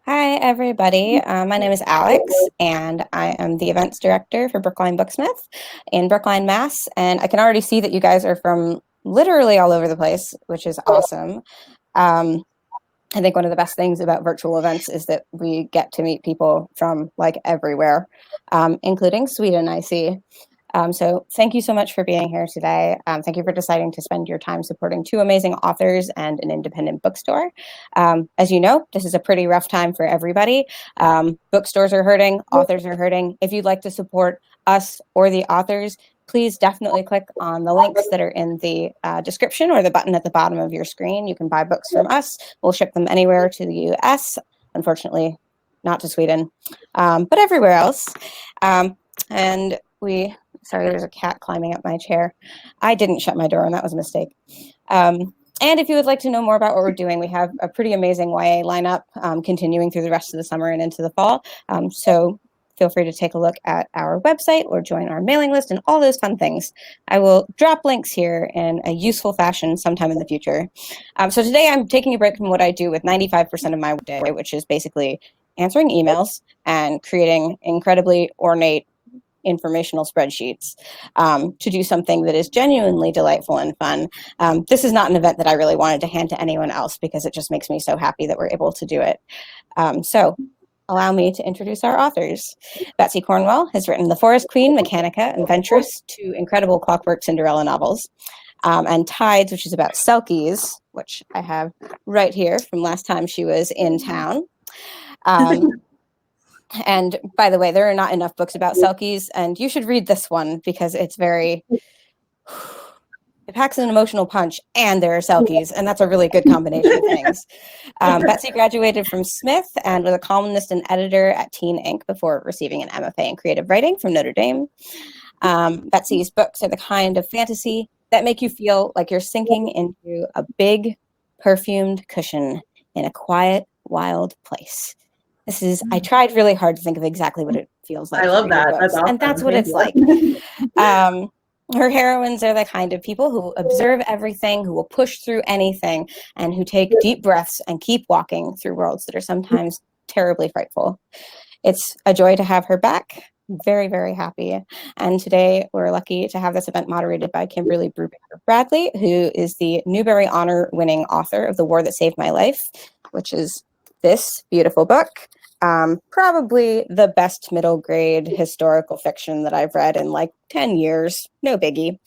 Hi, everybody. My name is Alex, and I am the events director for Brookline Booksmith in Brookline, Mass. And I can already see that you guys are from literally all over the place, which is awesome. Um, I think one of the best things about virtual events is that we get to meet people from like everywhere, including Sweden, I see. So thank you so much for being here today. Thank you for deciding to spend your time supporting two amazing authors and an independent bookstore. As you know, this is a pretty rough time for everybody. Bookstores are hurting, authors are hurting. If you'd like to support us or the authors, please definitely click on the links that are in the description or the button at the bottom of your screen. You can buy books from us. We'll ship them anywhere to the US, unfortunately, not to Sweden, but everywhere else. And sorry, there's a cat climbing up my chair. I didn't shut my door, and that was a mistake. And if you would like to know more about what we're doing, we have a pretty amazing YA lineup continuing through the rest of the summer and into the fall. So feel free to take a look at our website or join our mailing list and all those fun things. I will drop links here in a useful fashion sometime in the future. So today I'm taking a break from what I do with 95% of my day, which is basically answering emails and creating incredibly ornate informational spreadsheets to do something that is genuinely delightful and fun. This is not an event that I really wanted to hand to anyone else because it just makes me so happy that we're able to do it. So allow me to introduce our authors. Betsy Cornwell has written The Forest Queen, Mechanica, and Ventress, two incredible Clockwork Cinderella novels. And Tides, which is about Selkies, which I have right here from last time she was in town. And by the way, there are not enough books about Selkies, and you should read this one because it's it packs an emotional punch, and there are Selkies, and that's a really good combination of things. Betsy graduated from Smith and was a columnist and editor at Teen Inc. before receiving an MFA in creative writing from Notre Dame. Betsy's books are the kind of fantasy that make you feel like you're sinking into a big, perfumed cushion in a quiet, wild place. I tried really hard to think of exactly what it feels like. I love that. That's awesome. And that's what it's like. Her heroines are the kind of people who observe everything, who will push through anything, and who take deep breaths and keep walking through worlds that are sometimes terribly frightful. It's a joy to have her back. Very, very happy. And today we're lucky to have this event moderated by Kimberly Brubaker Bradley, who is the Newbery Honor winning author of The War That Saved My Life, which is this beautiful book. Probably the best middle grade historical fiction that I've read in like 10 years. No biggie.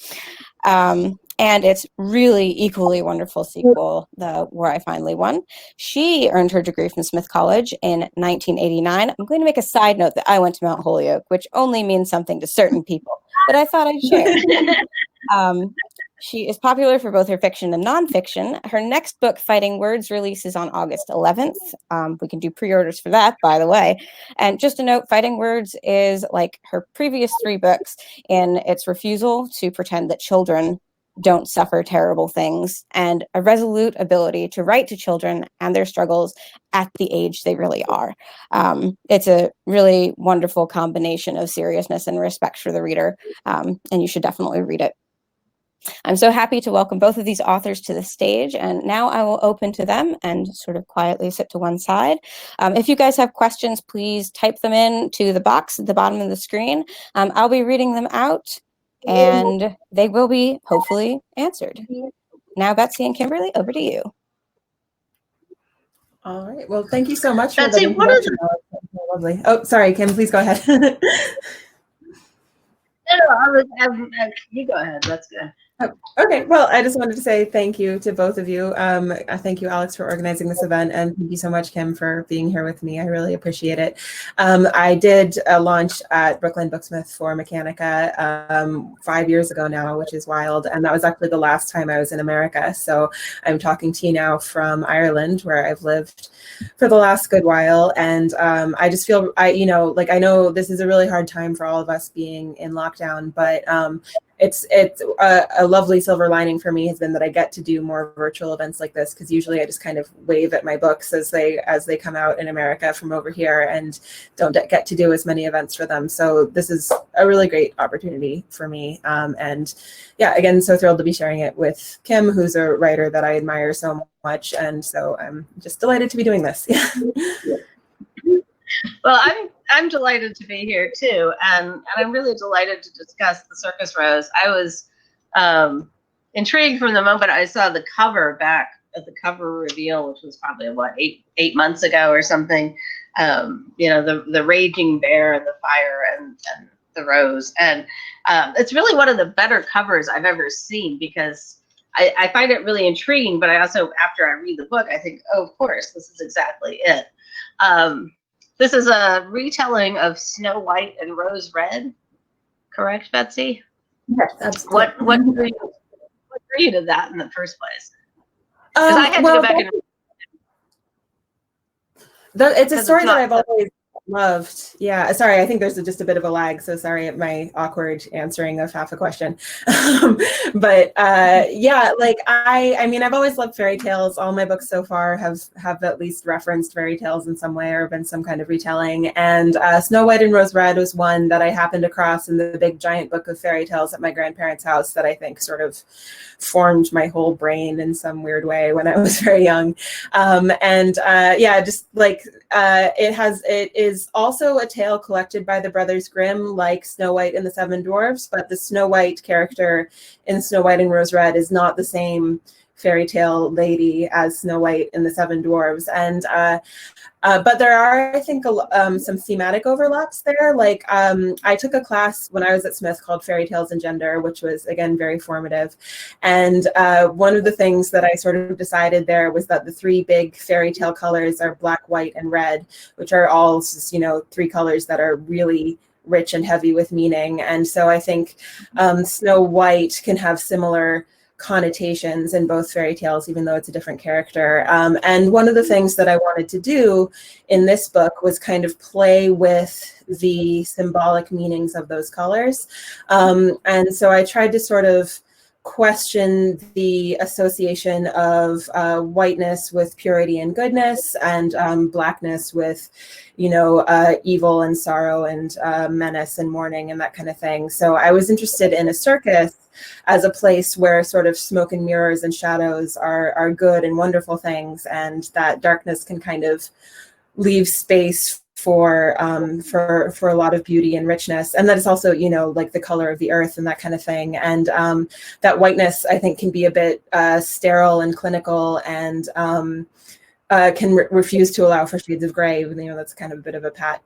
And it's really equally wonderful sequel, The War I Finally Won. She earned her degree from Smith College in 1989. I'm going to make a side note that I went to Mount Holyoke, which only means something to certain people, but I thought I'd share. She is popular for both her fiction and nonfiction. Her next book, Fighting Words, releases on August 11th. We can do pre-orders for that, by the way. And just a note, Fighting Words is like her previous three books in its refusal to pretend that children don't suffer terrible things and a resolute ability to write to children and their struggles at the age they really are. It's a really wonderful combination of seriousness and respect for the reader, and you should definitely read it. I'm so happy to welcome both of these authors to the stage, and now I will open to them and sort of quietly sit to one side. If you guys have questions, please type them in to the box at the bottom of the screen. I'll be reading them out, and they will be hopefully answered. Now, Betsy and Kimberly, over to you. All right. Well, thank you so much. Betsy, what is lovely. Oh, sorry, Kim, please go ahead. You go ahead. That's good. Oh, okay. Well, I just wanted to say thank you to both of you. Thank you, Alex, for organizing this event, and thank you so much, Kim, for being here with me. I really appreciate it. I did launch at Brookline Booksmith for Mechanica 5 years ago now, which is wild, and that was actually the last time I was in America. So I'm talking to you now from Ireland, where I've lived for the last good while, and I just feel I know this is a really hard time for all of us being in lockdown, but it's a lovely silver lining for me has been that I get to do more virtual events like this, because usually I just kind of wave at my books as they come out in America from over here and don't get to do as many events for them. So this is a really great opportunity for me. And yeah, again, so thrilled to be sharing it with Kim, who's a writer that I admire so much. And so I'm just delighted to be doing this. Well, I'm delighted to be here too, and I'm really delighted to discuss the Circus Rose. I was intrigued from the moment I saw the cover back at the cover reveal, which was probably what eight months ago or something. The raging bear and the fire and the rose, and it's really one of the better covers I've ever seen because I find it really intriguing. But I also, after I read the book, I think, oh, of course, this is exactly it. This is a retelling of Snow White and Rose Red, correct, Betsy? Yes, absolutely. What drew you to that in the first place? Because I had to go back and. It's a story that I've always loved. Yeah, sorry, I think there's just a bit of a lag, so sorry at my awkward answering of half a question. But yeah, like I mean, I've always loved fairy tales. All my books so far have at least referenced fairy tales in some way or been some kind of retelling. And Snow White and Rose Red was one that I happened across in the big giant book of fairy tales at my grandparents' house that I think sort of formed my whole brain in some weird way when I was very young. Yeah, just like it is also a tale collected by the Brothers Grimm, like Snow White and the Seven Dwarfs, but the Snow White character in Snow White and Rose Red is not the same fairy tale lady as Snow White and the Seven Dwarfs. But there are, I think, some thematic overlaps there. Like I took a class when I was at Smith called Fairy Tales and Gender, which was, again, very formative. And one of the things that I sort of decided there was that the three big fairy tale colors are black, white, and red, which are all just, three colors that are really rich and heavy with meaning. And so I think Snow White can have similar connotations in both fairy tales, even though it's a different character. And one of the things that I wanted to do in this book was kind of play with the symbolic meanings of those colors. And so I tried to sort of question the association of whiteness with purity and goodness, and blackness with, evil and sorrow and menace and mourning and that kind of thing. So I was interested in a circus as a place where sort of smoke and mirrors and shadows are good and wonderful things, and that darkness can kind of leave space for a lot of beauty and richness, and that it's also like the color of the earth and that kind of thing. And that whiteness, I think, can be a bit sterile and clinical, and can refuse to allow for shades of gray, even though that's kind of a bit of a pat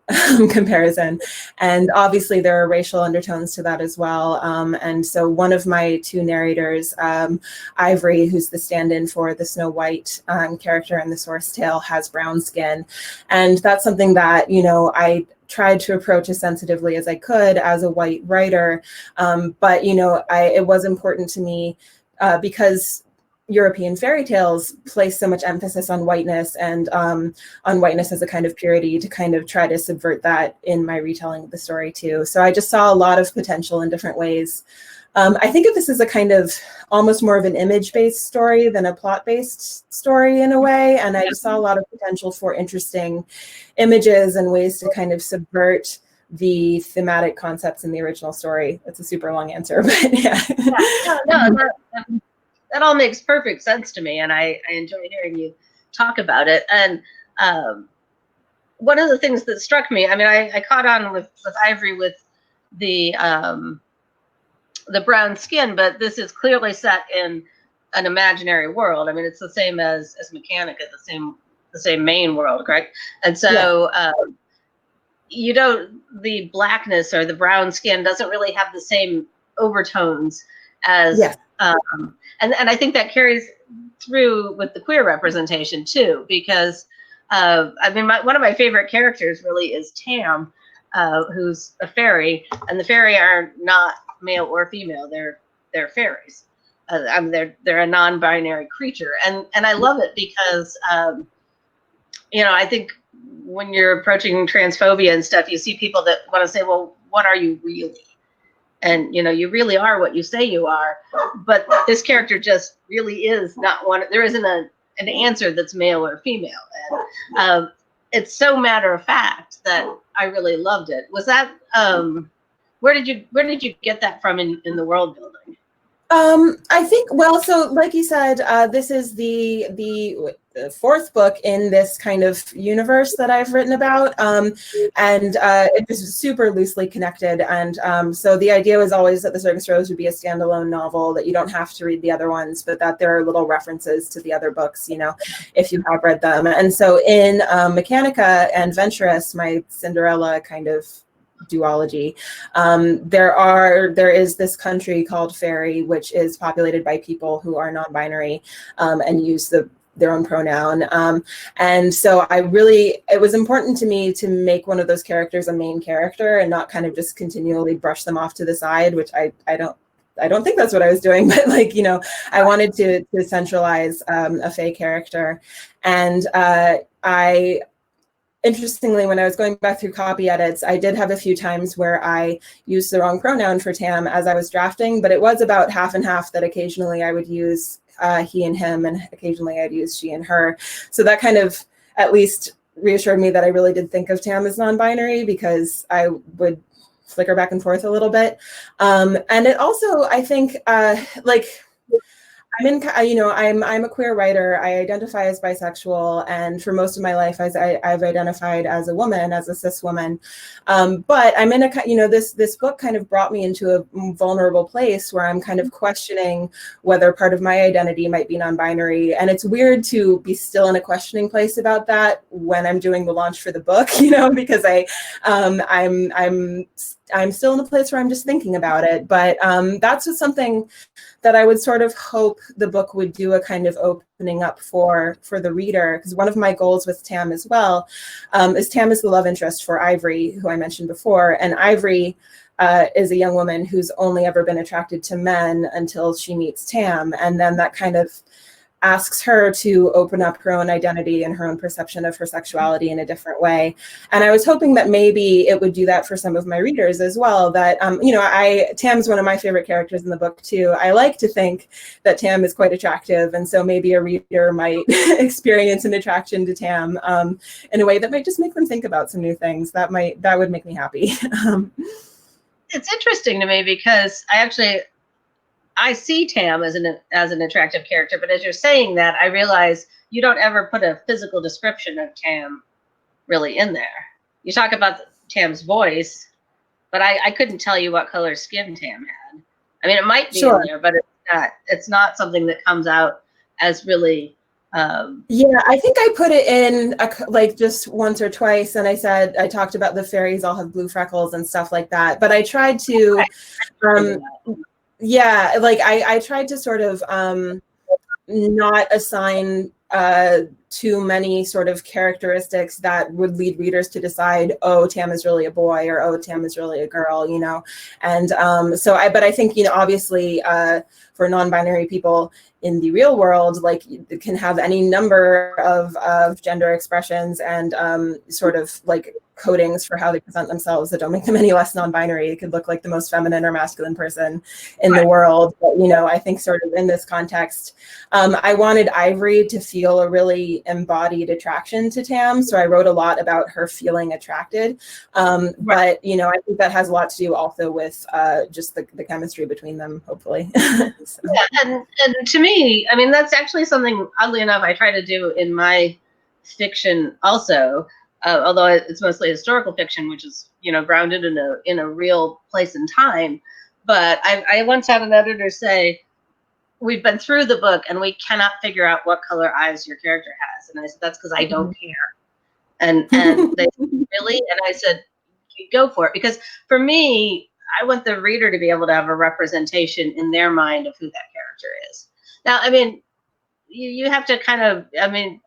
comparison. And obviously there are racial undertones to that as well. And so one of my two narrators, Ivory, who's the stand-in for the Snow White character in the source tale, has brown skin. And that's something that, I tried to approach as sensitively as I could as a white writer. But, it was important to me because European fairy tales place so much emphasis on whiteness and on whiteness as a kind of purity, to kind of try to subvert that in my retelling of the story too. So I just saw a lot of potential in different ways. I think of this as a kind of almost more of an image-based story than a plot-based story in a way. And I just saw a lot of potential for interesting images and ways to kind of subvert the thematic concepts in the original story. That's a super long answer, but yeah. That all makes perfect sense to me, and I enjoy hearing you talk about it. And one of the things that struck me, I mean, I caught on with Ivory with the brown skin, but this is clearly set in an imaginary world. I mean, it's the same as Mechanica, the same main world, correct? And so the blackness or the brown skin doesn't really have the same overtones as and I think that carries through with the queer representation too, because I mean, one of my favorite characters really is Tam, who's a fairy, and the fairy are not male or female; they're fairies. I mean, they're a non-binary creature, and I love it because I think when you're approaching transphobia and stuff, you see people that want to say, well, what are you really? And you really are what you say you are, but this character just really is not one. There isn't an answer that's male or female, and it's so matter of fact that I really loved it. Was that where did you get that from in the world building? I think, well, so like you said, this is the fourth book in this kind of universe that I've written about, and it was super loosely connected. And so the idea was always that the Circus Rose would be a standalone novel, that you don't have to read the other ones, but that there are little references to the other books, you know, if you have read them. And so in Mechanica and Venturous, my Cinderella kind of duology, there is this country called Fairy, which is populated by people who are non-binary and use their own pronoun. And so it was important to me to make one of those characters a main character and not kind of just continually brush them off to the side, which I don't think that's what I was doing, but like, you know, I wanted to centralize a Fae character. And interestingly, when I was going back through copy edits, I did have a few times where I used the wrong pronoun for Tam as I was drafting, but it was about half and half, that occasionally I would use he and him, and occasionally I'd use she and her. So that kind of at least reassured me that I really did think of Tam as non-binary, because I would flicker back and forth a little bit. And it also, I think, like, I'm a queer writer. I identify as bisexual, and for most of my life, I've identified as a woman, as a cis woman. But I'm in this book kind of brought me into a vulnerable place where I'm kind of questioning whether part of my identity might be non-binary, and it's weird to be still in a questioning place about that when I'm doing the launch for the book, you know, because I'm still in a place where I'm just thinking about it. But that's just something that I would sort of hope the book would do a kind of opening up for the reader. Because one of my goals with Tam as well is Tam is the love interest for Ivory, who I mentioned before. And Ivory is a young woman who's only ever been attracted to men until she meets Tam. And then that kind of asks her to open up her own identity and her own perception of her sexuality in a different way. And I was hoping that maybe it would do that for some of my readers as well, that, Tam's one of my favorite characters in the book too. I like to think that Tam is quite attractive. And so maybe a reader might experience an attraction to Tam in a way that might just make them think about some new things. That would make me happy. It's interesting to me because I see Tam as an attractive character, but as you're saying that, I realize you don't ever put a physical description of Tam really in there. You talk about Tam's voice, but I couldn't tell you what color skin Tam had. I mean, it might be in there, but it's not something that comes out as really. Yeah, I think I put it in like just once or twice, and I talked about the fairies all have blue freckles and stuff like that. But I tried to. Yeah, like I tried to sort of not assign too many sort of characteristics that would lead readers to decide, oh, Tam is really a boy, or oh, Tam is really a girl, you know. And but I think, you know, obviously for non-binary people in the real world, like, it can have any number of gender expressions and sort of like codings for how they present themselves that don't make them any less non-binary. It could look like the most feminine or masculine person in the world. But, you know, I think sort of in this context, I wanted Ivory to feel a really embodied attraction to Tam. So I wrote a lot about her feeling attracted. But, you know, I think that has a lot to do also with just the chemistry between them, hopefully. So. Yeah, and to me, I mean, that's actually something, oddly enough, I try to do in my fiction also. Although it's mostly historical fiction, which is, you know, grounded in a real place and time. But I once had an editor say, we've been through the book and we cannot figure out what color eyes your character has. And I said, that's because I don't care. And they said, really? And I said, go for it. Because for me, I want the reader to be able to have a representation in their mind of who that character is. Now, I mean, you have to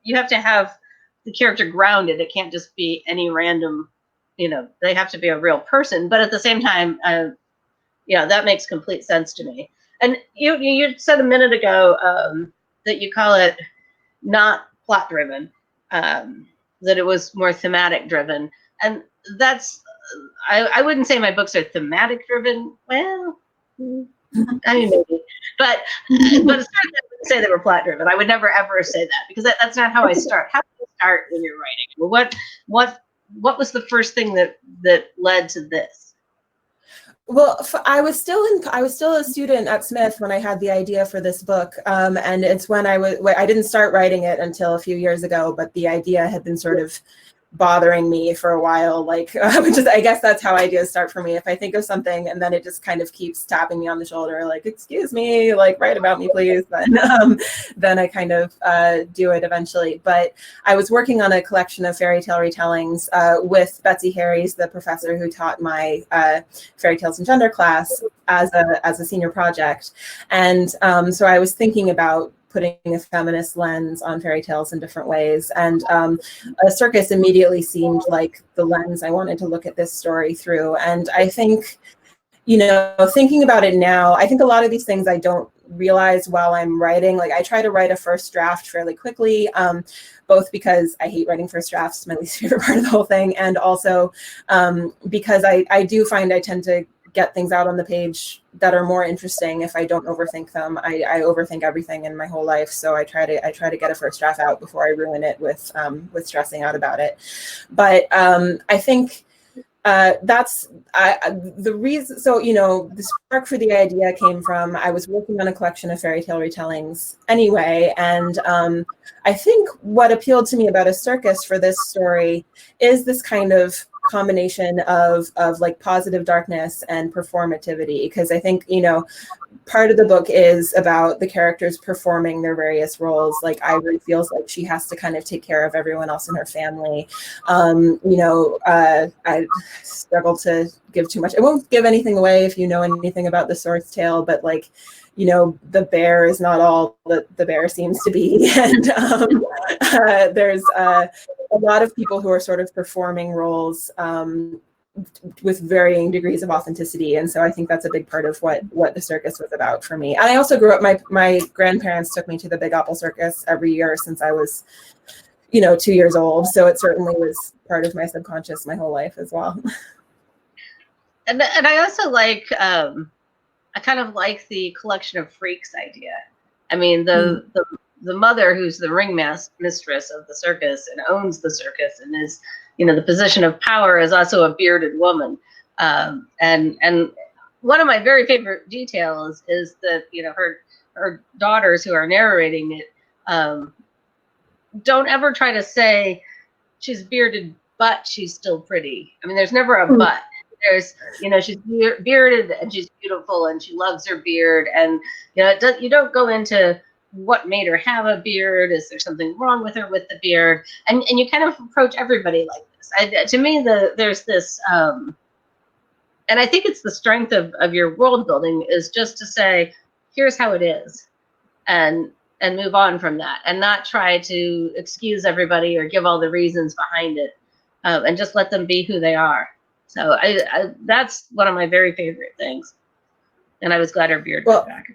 you have to have the character grounded. It can't just be any random, you know, they have to be a real person. But at the same time, that makes complete sense to me. And you said a minute ago that you call it not plot driven, that it was more thematic driven. And that's, I wouldn't say my books are thematic driven. Well, I mean, maybe, but certainly I wouldn't say they were plot driven. I would never ever say that, because that's not how I start. How do you start when you're writing? Well, what was the first thing that led to this? Well, I was still a student at Smith when I had the idea for this book, and it's when I didn't start writing it until a few years ago, but the idea had been sort of bothering me for a while. Like, I guess that's how ideas start for me. If I think of something and then it just kind of keeps tapping me on the shoulder, like, excuse me, like, write about me, please. Then I kind of do it eventually. But I was working on a collection of fairy tale retellings with Betsy Harries, the professor who taught my fairy tales and gender class, as a senior project. And so I was thinking about putting a feminist lens on fairy tales in different ways. And a circus immediately seemed like the lens I wanted to look at this story through. And I think, thinking about it now, I think a lot of these things I don't realize while I'm writing. Like, I try to write a first draft fairly quickly, both because I hate writing first drafts, my least favorite part of the whole thing, and also because I do find I tend to get things out on the page that are more interesting if I don't overthink them. I overthink everything in my whole life, so I try to get a first draft out before I ruin it with stressing out about it. But I think that's the reason. So, the spark for the idea came from, I was working on a collection of fairy tale retellings anyway, and I think what appealed to me about a circus for this story is this kind of combination of like positive darkness and performativity, because I think part of the book is about the characters performing their various roles. Like, Ivory feels like she has to kind of take care of everyone else in her family. I struggle to give too much. I won't give anything away if you know anything about the source tale, but like, the bear is not all that the bear seems to be. And there's a lot of people who are sort of performing roles with varying degrees of authenticity. And so I think that's a big part of what the circus was about for me. And I also grew up, my grandparents took me to the Big Apple Circus every year since I was, 2 years old. So it certainly was part of my subconscious my whole life as well. And I also like, I kind of like the collection of freaks idea. I mean, the mother, who's the mistress of the circus and owns the circus and is, the position of power, is also a bearded woman. And one of my very favorite details is that, her daughters who are narrating it don't ever try to say she's bearded, but she's still pretty. I mean, there's never a but. There's, she's bearded and she's beautiful and she loves her beard. And, you don't go into what made her have a beard. Is there something wrong with her with the beard? And you kind of approach everybody like this. To me, there's this, and I think it's the strength of your world building, is just to say, here's how it is, and move on from that, and not try to excuse everybody or give all the reasons behind it, and just let them be who they are. So that's one of my very favorite things. And I was glad her beard got back.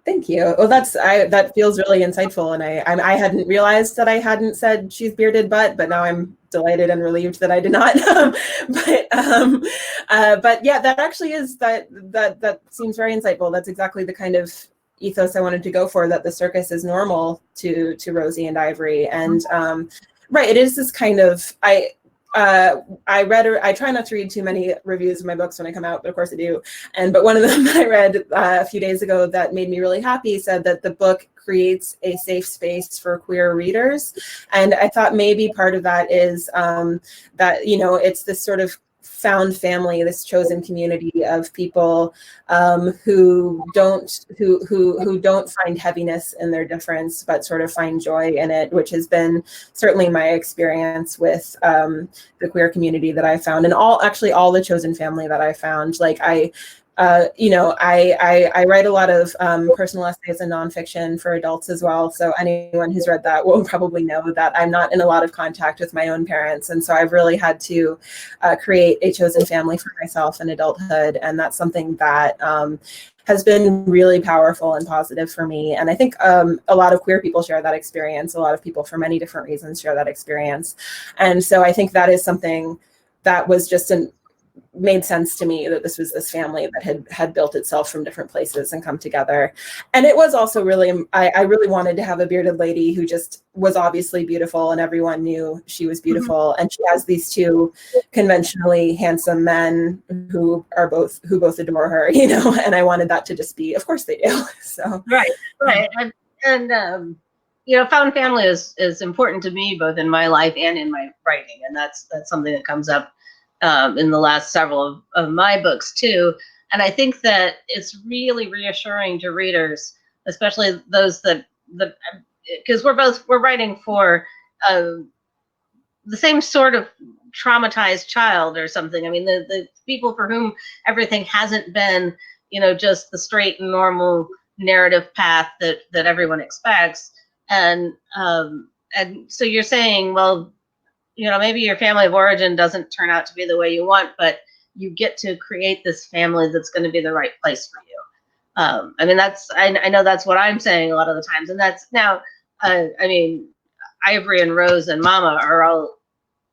Thank you. Well, that feels really insightful, and I hadn't realized that I hadn't said she's bearded, but now I'm delighted and relieved that I did not. But yeah, that actually is that seems very insightful. That's exactly the kind of ethos I wanted to go for. That the circus is normal to Rosie and Ivory, and right, it is this kind of I try not to read too many reviews of my books when I come out, but of course I do. But one of them I read a few days ago that made me really happy said that the book creates a safe space for queer readers. And I thought maybe part of that is that, it's this sort of found family, this chosen community of people who don't find heaviness in their difference, but sort of find joy in it, which has been certainly my experience with the queer community that I found, and all the chosen family that I found. Like I write a lot of personal essays and nonfiction for adults as well. So anyone who's read that will probably know that I'm not in a lot of contact with my own parents. And so I've really had to create a chosen family for myself in adulthood. And that's something that has been really powerful and positive for me. And I think a lot of queer people share that experience. A lot of people for many different reasons share that experience. And so I think that is something that was just made sense to me that this was this family that had built itself from different places and come together. And it was also really, I really wanted to have a bearded lady who just was obviously beautiful and everyone knew she was beautiful. And she has these two conventionally handsome men who both adore her, and I wanted that to just be, of course they do. So right. And found family is important to me, both in my life and in my writing. And that's something that comes up in the last several of my books too. And I think that it's really reassuring to readers, especially those because we're writing for the same sort of traumatized child or something. I mean, the people for whom everything hasn't been, just the straight and normal narrative path that everyone expects. And so you're saying, well, maybe your family of origin doesn't turn out to be the way you want, but you get to create this family that's going to be the right place for you. I mean, I know that's what I'm saying a lot of the times. And that's now, I mean, Ivory and Rose and Mama are all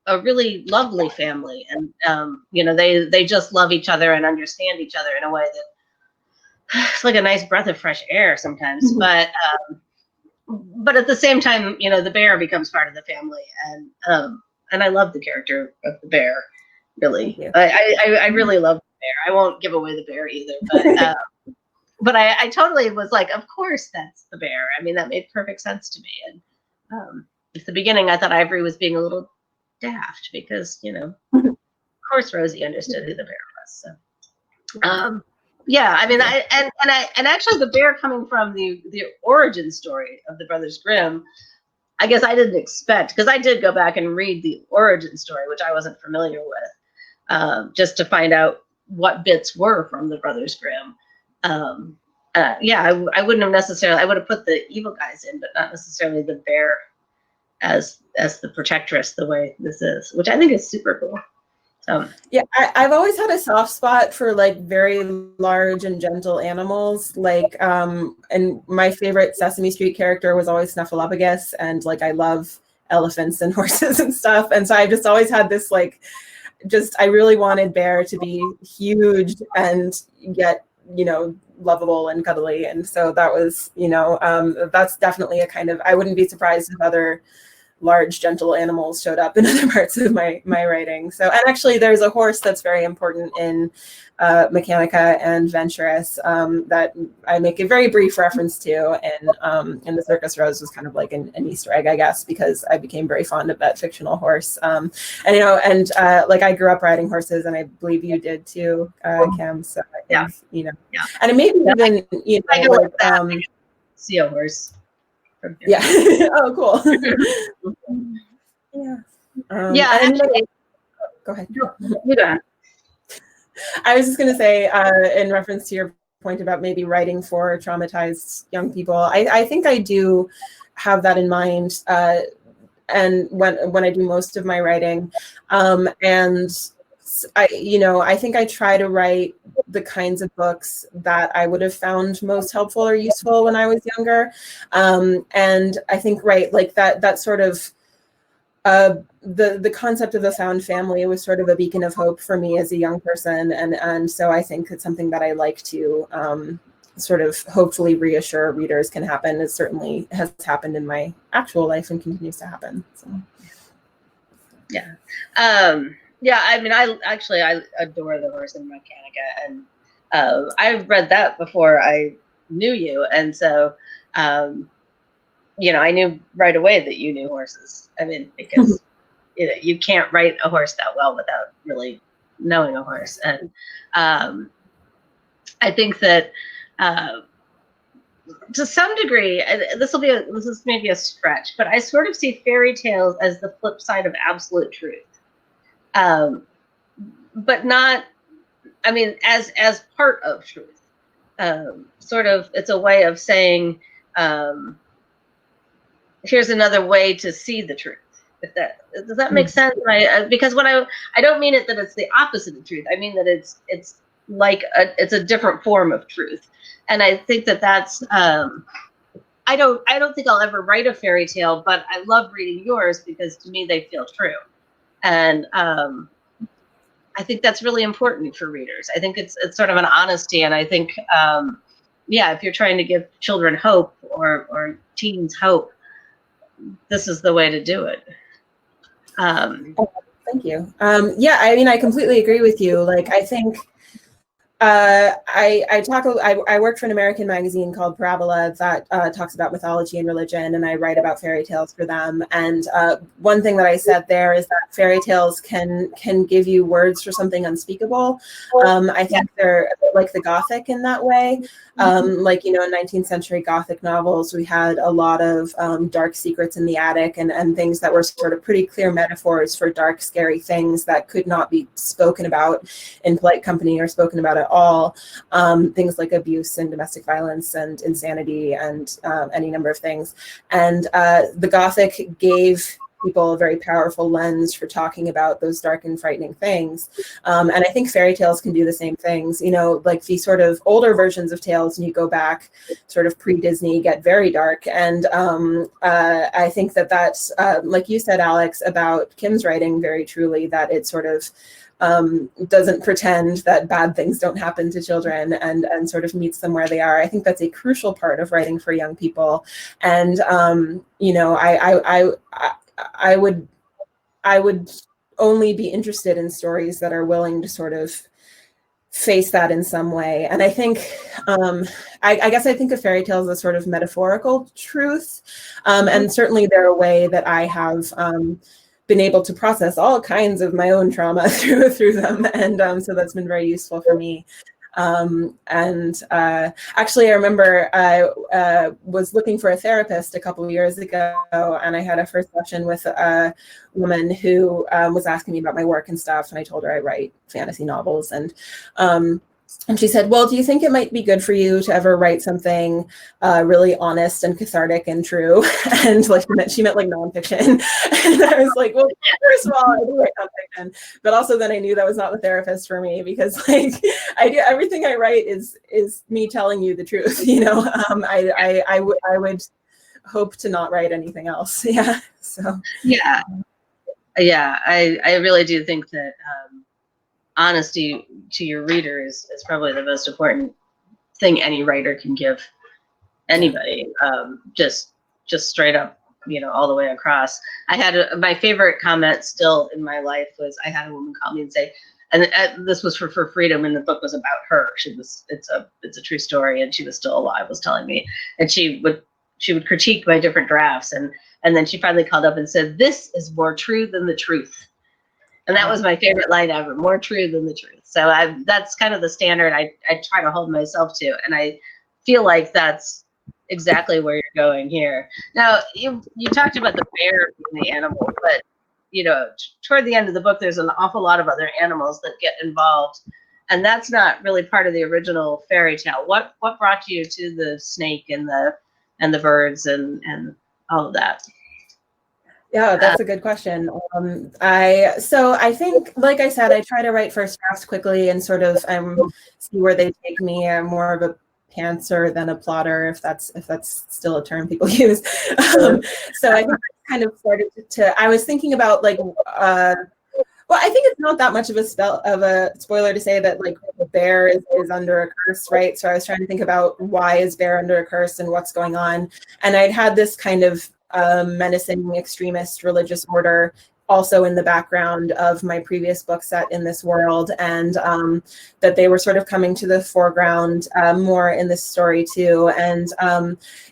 a really lovely family. And, they just love each other and understand each other in a way that it's like a nice breath of fresh air sometimes. But at the same time, the bear becomes part of the family. And I love the character of the bear, really. I really love the bear. I won't give away the bear either, but I totally was like, of course that's the bear. I mean, that made perfect sense to me. And at the beginning, I thought Ivory was being a little daft because, of course Rosie understood who the bear was. So, yeah, I mean, and actually the bear coming from the origin story of the Brothers Grimm, I guess I didn't expect, because I did go back and read the origin story, which I wasn't familiar with, just to find out what bits were from the Brothers Grimm. I wouldn't have necessarily, I would have put the evil guys in, but not necessarily the bear as the protectress the way this is, which I think is super cool. Yeah, I've always had a soft spot for like very large and gentle animals. Like, and my favorite Sesame Street character was always Snuffleupagus, and like I love elephants and horses and stuff. And so I've just always had this I really wanted Bear to be huge and yet lovable and cuddly. And so that was that's definitely a kind of, I wouldn't be surprised if other large gentle animals showed up in other parts of my writing. So, and actually there's a horse that's very important in Mechanica and Venturous that I make a very brief reference to, and the Circus Rose was kind of like an Easter egg, I guess, because I became very fond of that fictional horse. And I grew up riding horses, and I believe you did too, Kim. So I think, and it made me even, see a horse. Yeah. Oh, cool. Yeah. Actually, go ahead. You go ahead. I was just going to say, in reference to your point about maybe writing for traumatized young people, I think I do have that in mind, and when I do most of my writing, and I think I try to write the kinds of books that I would have found most helpful or useful when I was younger. And I think, like that sort of, the concept of the found family was sort of a beacon of hope for me as a young person. And so I think it's something that I like to sort of hopefully reassure readers can happen. It certainly has happened in my actual life and continues to happen. So. Yeah. Yeah, I mean, I adore The Horse and Mechanica, and I read that before I knew you, and so I knew right away that you knew horses. I mean, because you can't write a horse that well without really knowing a horse, and I think that to some degree, this is maybe a stretch, but I sort of see fairy tales as the flip side of absolute truth. But not, I mean, as part of truth. Sort of, it's a way of saying, here's another way to see the truth. Does that make sense? Because when I don't mean it that it's the opposite of truth. I mean that it's like it's a different form of truth. And I think that's, I don't think I'll ever write a fairy tale, but I love reading yours because to me they feel true. And I think that's really important for readers. I think it's sort of an honesty, and I think if you're trying to give children hope or teens hope, this is the way to do it. Thank you. Yeah, I mean, I completely agree with you. Like, I think I worked for an American magazine called Parabola that talks about mythology and religion, and I write about fairy tales for them. And one thing that I said there is that fairy tales can give you words for something unspeakable. I think they're like the Gothic in that way. Like, you know, in 19th century Gothic novels, we had a lot of dark secrets in the attic and things that were sort of pretty clear metaphors for dark, scary things that could not be spoken about in polite company or spoken about at all. Things like abuse and domestic violence and insanity and any number of things. And the Gothic gave people a very powerful lens for talking about those dark and frightening things. And I think fairy tales can do the same things. You know, like the sort of older versions of tales, and you go back sort of pre-Disney, get very dark. And I think that that's, like you said, Alex, about Kim's writing, very truly, that it sort of doesn't pretend that bad things don't happen to children and sort of meets them where they are. I think that's a crucial part of writing for young people. And, you know, I would only be interested in stories that are willing to sort of face that in some way. And I think, I guess I think of fairy tales as sort of metaphorical truth. And certainly they're a way that I have been able to process all kinds of my own trauma through them. And so that's been very useful for me. Actually, I remember I was looking for a therapist a couple of years ago, and I had a first session with a woman who was asking me about my work and stuff, and I told her I write fantasy novels, and she said, well, do you think it might be good for you to ever write something really honest and cathartic and true? And like she meant like nonfiction. And I was like, well, first of all, I do write nonfiction, but also then I knew that was not the therapist for me, because like I do everything I write is me telling you the truth. You know, I would hope to not write anything else. Yeah. So yeah, I really do think that honesty to your reader is probably the most important thing any writer can give anybody. Just straight up, you know, all the way across. I had my favorite comment still in my life was I had a woman call me and say, and this was for Freedom, and the book was about her. It's a true story, and she was still alive, was telling me, and she would critique my different drafts, and then she finally called up and said, "This is more true than the truth." And that was my favorite line ever, more true than the truth. So that's kind of the standard I try to hold myself to. And I feel like that's exactly where you're going here. Now, you talked about the bear being the animal, but, you know, toward the end of the book, there's an awful lot of other animals that get involved. And that's not really part of the original fairy tale. What brought you to the snake and the birds and all of that? Yeah, that's a good question. I think, like I said, I try to write first drafts quickly and sort of see where they take me. I'm more of a pantser than a plotter, if that's still a term people use. So I think I kind of started to. I was thinking about like, well, I think it's not that much of a spoiler to say that like Bear is under a curse, right? So I was trying to think about why is Bear under a curse and what's going on, and I'd had this kind of menacing extremist religious order also in the background of my previous book set in this world, and that they were sort of coming to the foreground more in this story too. And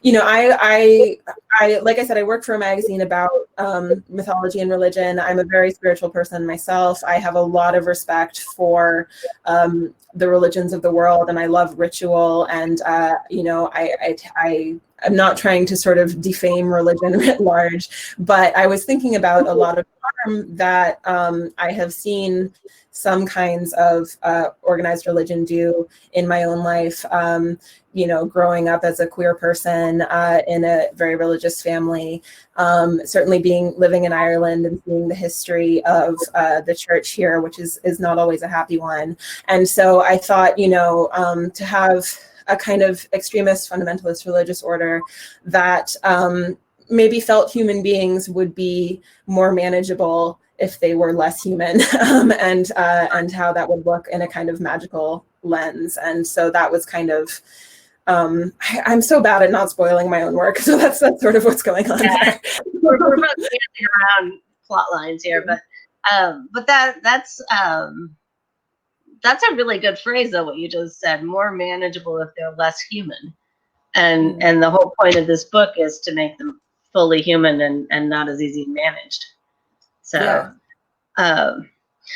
you know, I like I said, I work for a magazine about mythology and religion. I'm a very spiritual person myself. I have a lot of respect for the religions of the world, and I love ritual. And you know, I'm not trying to sort of defame religion writ large, but I was thinking about a lot of harm that I have seen some kinds of organized religion do in my own life. You know, growing up as a queer person in a very religious family, certainly living in Ireland and seeing the history of the church here, which is not always a happy one. And so I thought, you know, to have a kind of extremist fundamentalist religious order that maybe felt human beings would be more manageable if they were less human, and how that would look in a kind of magical lens. And so that was kind of, I'm so bad at not spoiling my own work, so that's sort of what's going on there. We're both dancing around plot lines here, but that's a really good phrase, though, what you just said. More manageable if they're less human, and the whole point of this book is to make them fully human and not as easy managed. So, yeah.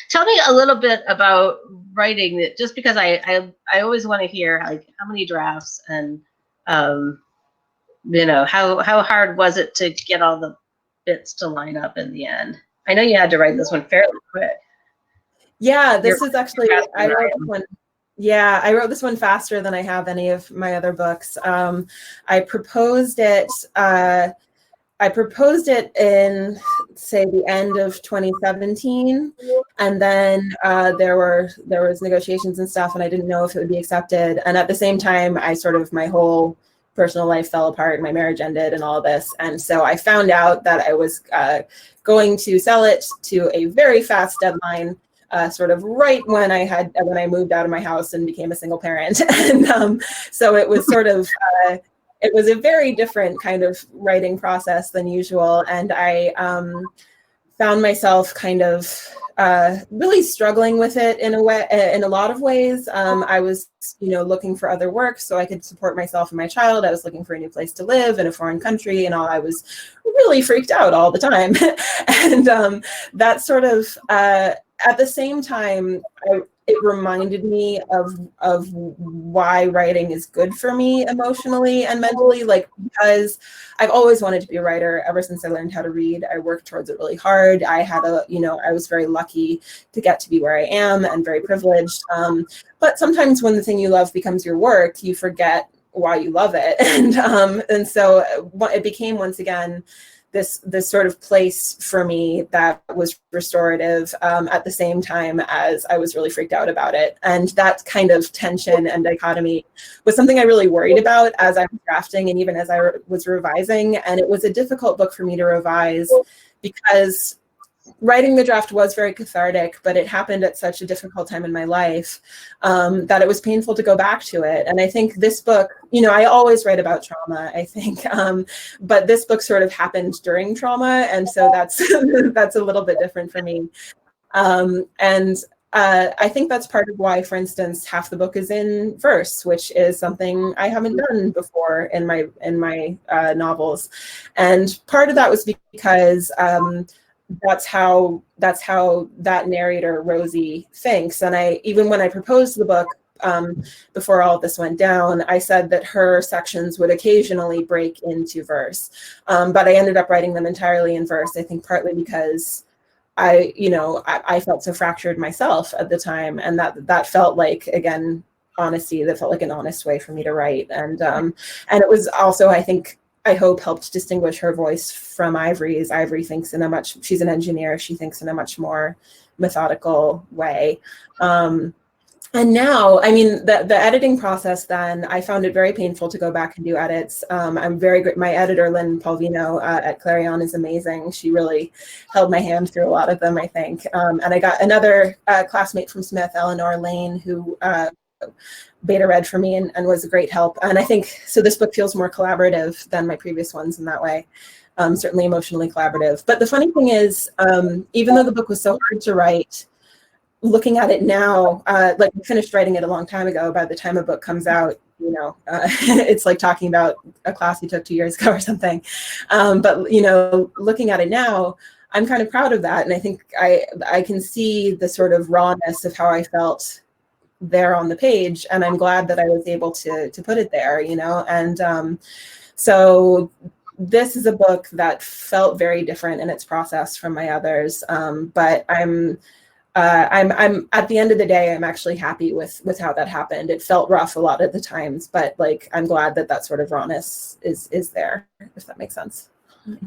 Tell me a little bit about writing it, just because I always want to hear, like, how many drafts and how hard was it to get all the bits to line up in the end? I know you had to write this one fairly quick. Yeah, this is actually, I wrote this one. Yeah, I wrote this one faster than I have any of my other books. I proposed it in, say, the end of 2017, and then there was negotiations and stuff, and I didn't know if it would be accepted. And at the same time, my whole personal life fell apart, my marriage ended, and all this. And so I found out that I was going to sell it to a very fast deadline, sort of right when I moved out of my house and became a single parent. And so it was sort of. It was a very different kind of writing process than usual, and I found myself kind of really struggling with it in a lot of ways. I was, looking for other work so I could support myself and my child. I was looking for a new place to live in a foreign country, and I was really freaked out all the time. And that sort of, at the same time, it reminded me of why writing is good for me emotionally and mentally, because I've always wanted to be a writer ever since I learned how to read. I worked towards it really hard. I was very lucky to get to be where I am and very privileged. But sometimes when the thing you love becomes your work, you forget why you love it. And so it became, once again, this sort of place for me that was restorative, at the same time as I was really freaked out about it. And that kind of tension and dichotomy was something I really worried about as I was drafting and even as I was revising. And it was a difficult book for me to revise because writing the draft was very cathartic, but it happened at such a difficult time in my life that it was painful to go back to it. And I think this book, I always write about trauma, I think, but this book sort of happened during trauma. And so that's that's a little bit different for me. I think that's part of why, for instance, half the book is in verse, which is something I haven't done before in my novels. And part of that was because that's how that narrator Rosie thinks. And even when I proposed the book, before all of this went down, I said that her sections would occasionally break into verse, but I ended up writing them entirely in verse. I think partly because I felt so fractured myself at the time, and that felt like, again, honesty. That felt like an honest way for me to write, and it was also, I hope, helped distinguish her voice from Ivory's. Ivory thinks she's an engineer. She thinks in a much more methodical way. And now, the editing process, then I found it very painful to go back and do edits. I'm very good. My editor, Lynn Palvino at Clarion, is amazing. She really held my hand through a lot of them, I think. And I got another classmate from Smith, Eleanor Lane, who beta read for me and was a great help. And I think, so this book feels more collaborative than my previous ones in that way, certainly emotionally collaborative. But the funny thing is, even though the book was so hard to write, looking at it now, we finished writing it a long time ago. By the time a book comes out, it's like talking about a class you took 2 years ago or something. But looking at it now, I'm kind of proud of that. And I think I can see the sort of rawness of how I felt there on the page, and I'm glad that I was able to put it there, and so this is a book that felt very different in its process from my others, but I'm at the end of the day, I'm actually happy with how that happened. It felt rough a lot of the times, but I'm glad that sort of rawness is there, if that makes sense.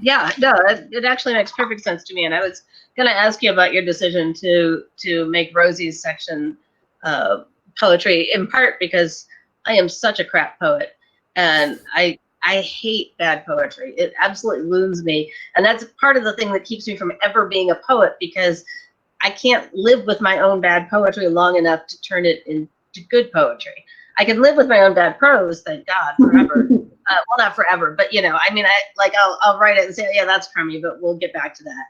Yeah, no, it actually makes perfect sense to me. And I was going to ask you about your decision to make Rosie's section poetry, in part because I am such a crap poet, and I I hate bad poetry. It absolutely wounds me. And that's part of the thing that keeps me from ever being a poet, because I can't live with my own bad poetry long enough to turn it into good poetry. I can live with my own bad prose, thank God, forever. Well, not forever, but I mean, I'll write it and say, yeah, that's crummy, but we'll get back to that.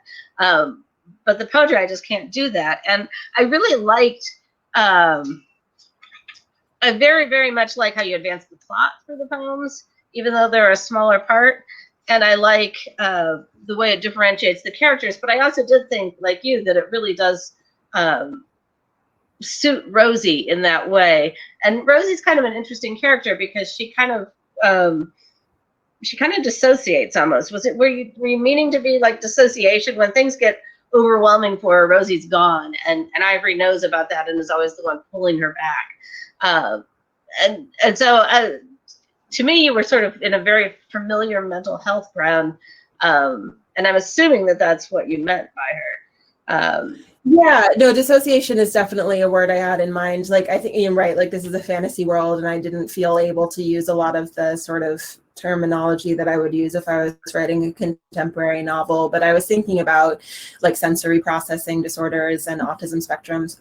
But the poetry, I just can't do that. And I really liked, I very, very much like how you advance the plot for the poems, even though they're a smaller part. And I like the way it differentiates the characters. But I also did think, like you, that it really does suit Rosie in that way. And Rosie's kind of an interesting character because she kind of dissociates almost. Were you meaning to be like dissociation when things get overwhelming for her? Rosie's gone, and Ivory knows about that and is always the one pulling her back. And so to me, you were sort of in a very familiar mental health ground, and I'm assuming that that's what you meant by her. Yeah, no, dissociation is definitely a word I had in mind. Like, I think you're right. Like, this is a fantasy world, and I didn't feel able to use a lot of the sort of terminology that I would use if I was writing a contemporary novel. But I was thinking about like sensory processing disorders and autism spectrums,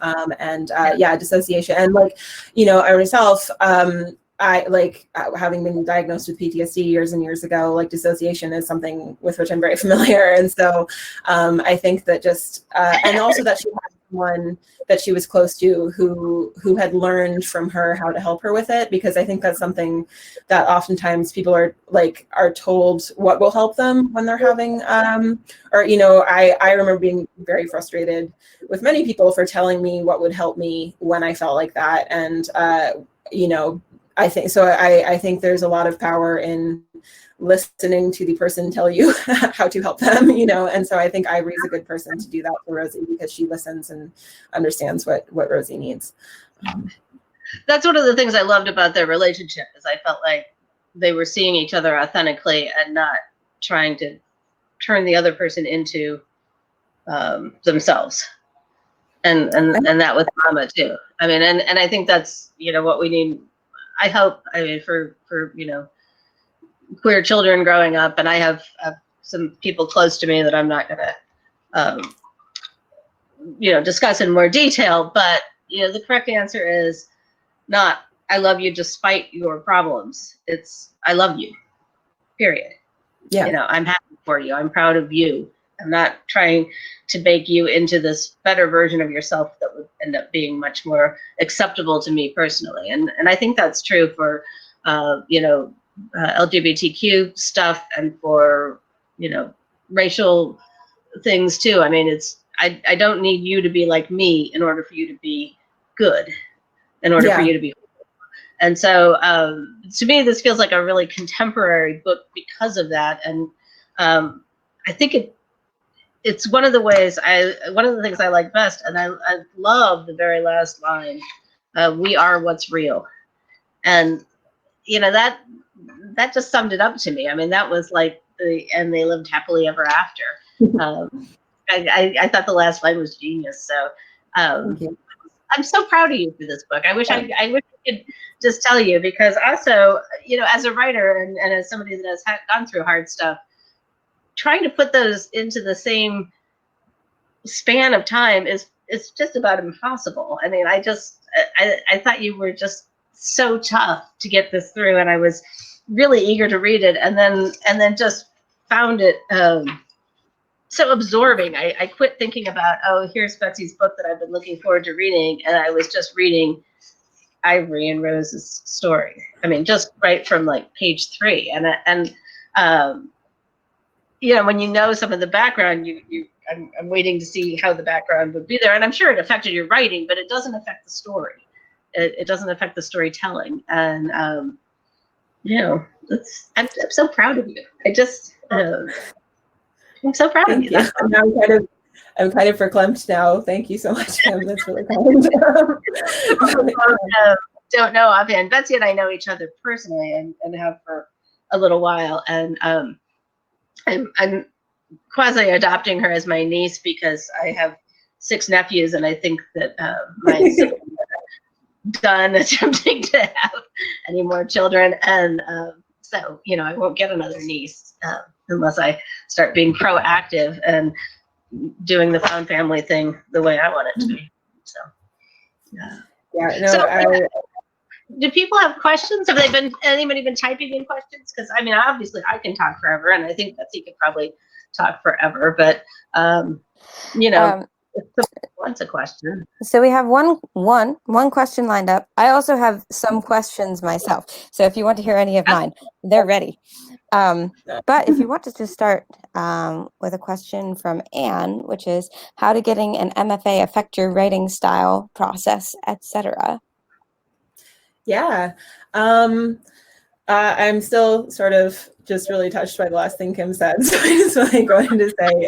yeah, dissociation. And like, I myself, I like having been diagnosed with PTSD years and years ago, like dissociation is something with which I'm very familiar. And so I think that just, and also that she had someone that she was close to who had learned from her how to help her with it, because I think that's something that oftentimes people are told what will help them when they're having, I remember being very frustrated with many people for telling me what would help me when I felt like that. And, I think there's a lot of power in listening to the person tell you how to help them, and so I think Ivory's a good person to do that for Rosie, because she listens and understands what Rosie needs. That's one of the things I loved about their relationship, is I felt like they were seeing each other authentically and not trying to turn the other person into themselves. And that with Mama too. I mean, and I think that's, what we need. I hope, for queer children growing up, and I have some people close to me that I'm not going to, discuss in more detail, but, the correct answer is not, I love you despite your problems. It's, I love you, period. Yeah. I'm happy for you. I'm proud of you. I'm not trying to make you into this better version of yourself that would end up being much more acceptable to me personally. And I think that's true for, LGBTQ stuff, and for, racial things too. I mean, I don't need you to be like me in order for you to be good, in order for you to be. And so to me, this feels like a really contemporary book because of that. And I think it's one of the things I like best, and I love the very last line, "We are what's real," and that just summed it up to me. I mean, that was like and they lived happily ever after. I thought the last line was genius. So I'm so proud of you for this book. I wish I could just tell you, because also, as a writer and as somebody that has gone through hard stuff, trying to put those into the same span of time is just about impossible. I mean, I thought you were just so tough to get this through, and I was really eager to read it, and then just found it so absorbing. I quit thinking about, oh, here's Betsy's book that I've been looking forward to reading, and I was just reading Ivory and Rose's story. I mean, just right from like page 3, and when you know some of the background, I'm waiting to see how the background would be there, and I'm sure it affected your writing, but it doesn't affect the story. It doesn't affect the storytelling, and I'm so proud of you. I'm so proud of you. Now I'm kind of verklempt now. Thank you so much, Kim. That's really kind. Don't know offhand. Betsy and I know each other personally, and have for a little while, and I'm quasi adopting her as my niece because I have 6 nephews, and I think that my siblings are done attempting to have any more children, and So, I won't get another niece unless I start being proactive and doing the found family thing the way I want it to be. So, yeah, no, so do people have questions? Have anybody been typing in questions? Because obviously I can talk forever, and I think Betsy could probably talk forever, but if somebody wants a question. So we have one question lined up. I also have some questions myself. So if you want to hear any of mine, they're ready. But if you wanted to start with a question from Anne, which is how to getting an MFA affect your writing style, process, etc. Yeah. I'm still sort of just really touched by the last thing Kim said, so I just wanted to say,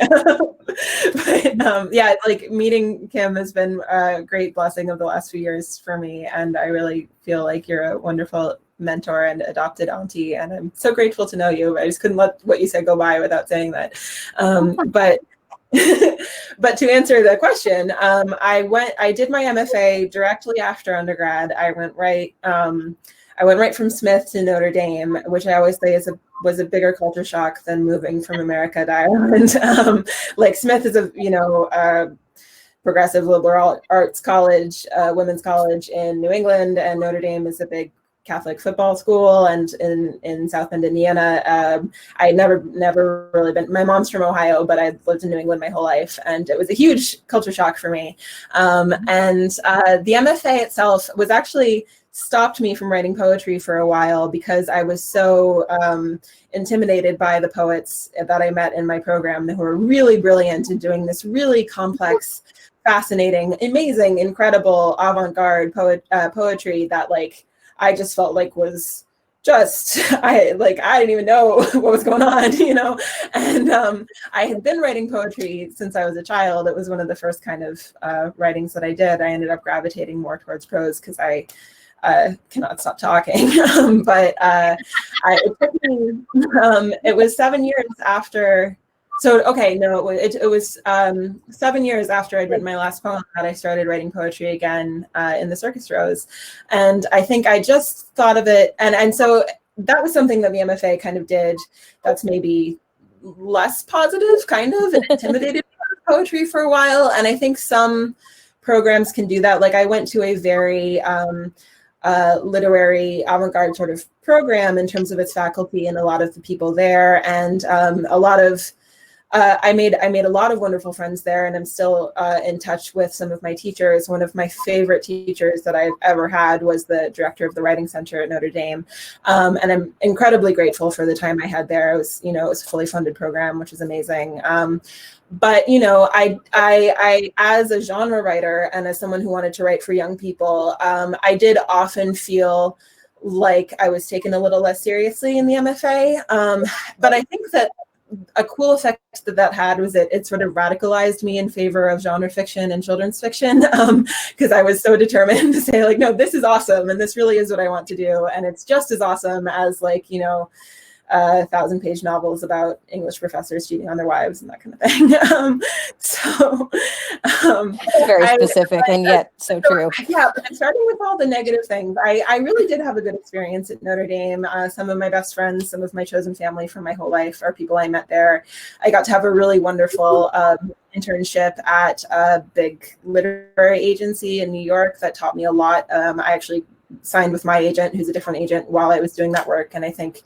but yeah, like meeting Kim has been a great blessing of the last few years for me, and I really feel like you're a wonderful mentor and adopted auntie, and I'm so grateful to know you. I just couldn't let what you said go by without saying that. But but to answer the question, I did my MFA directly after undergrad. I went right from Smith to Notre Dame, which I always say was a bigger culture shock than moving from America to Ireland. Like Smith is a progressive liberal arts college, women's college in New England, and Notre Dame is a big Catholic football school, and in South Bend, Indiana. I never really been. My mom's from Ohio, but I've lived in New England my whole life, and it was a huge culture shock for me. And the MFA itself was actually stopped me from writing poetry for a while because I was so intimidated by the poets that I met in my program who were really brilliant and doing this really complex, fascinating, amazing, incredible avant-garde poetry that I just felt like was just, I didn't even know what was going on, and I had been writing poetry since I was a child. It was one of the first kind of writings that I did. I ended up gravitating more towards prose because I cannot stop talking. It was 7 years after. So, okay, no, it was 7 years after I'd written my last poem that I started writing poetry again in the Circus Rose. And I think I just thought of it. And so that was something that the MFA kind of did that's maybe less positive, kind of, and intimidated poetry for a while. And I think some programs can do that. Like I went to a very literary avant-garde sort of program in terms of its faculty and a lot of the people there. And a lot of I made a lot of wonderful friends there, and I'm still in touch with some of my teachers. One of my favorite teachers that I've ever had was the director of the Writing Center at Notre Dame, and I'm incredibly grateful for the time I had there. It was a fully funded program, which is amazing. But I as a genre writer and as someone who wanted to write for young people, I did often feel like I was taken a little less seriously in the MFA. But I think that a cool effect that had was it sort of radicalized me in favor of genre fiction and children's fiction, because I was so determined to say no, this is awesome and this really is what I want to do, and it's just as awesome as 1,000-page novels about English professors cheating on their wives and that kind of thing. Very specific and yet so true. Yeah, but starting with all the negative things, I really did have a good experience at Notre Dame. Some of my best friends, some of my chosen family from my whole life are people I met there. I got to have a really wonderful internship at a big literary agency in New York that taught me a lot. I actually signed with my agent, who's a different agent, while I was doing that work. And I think,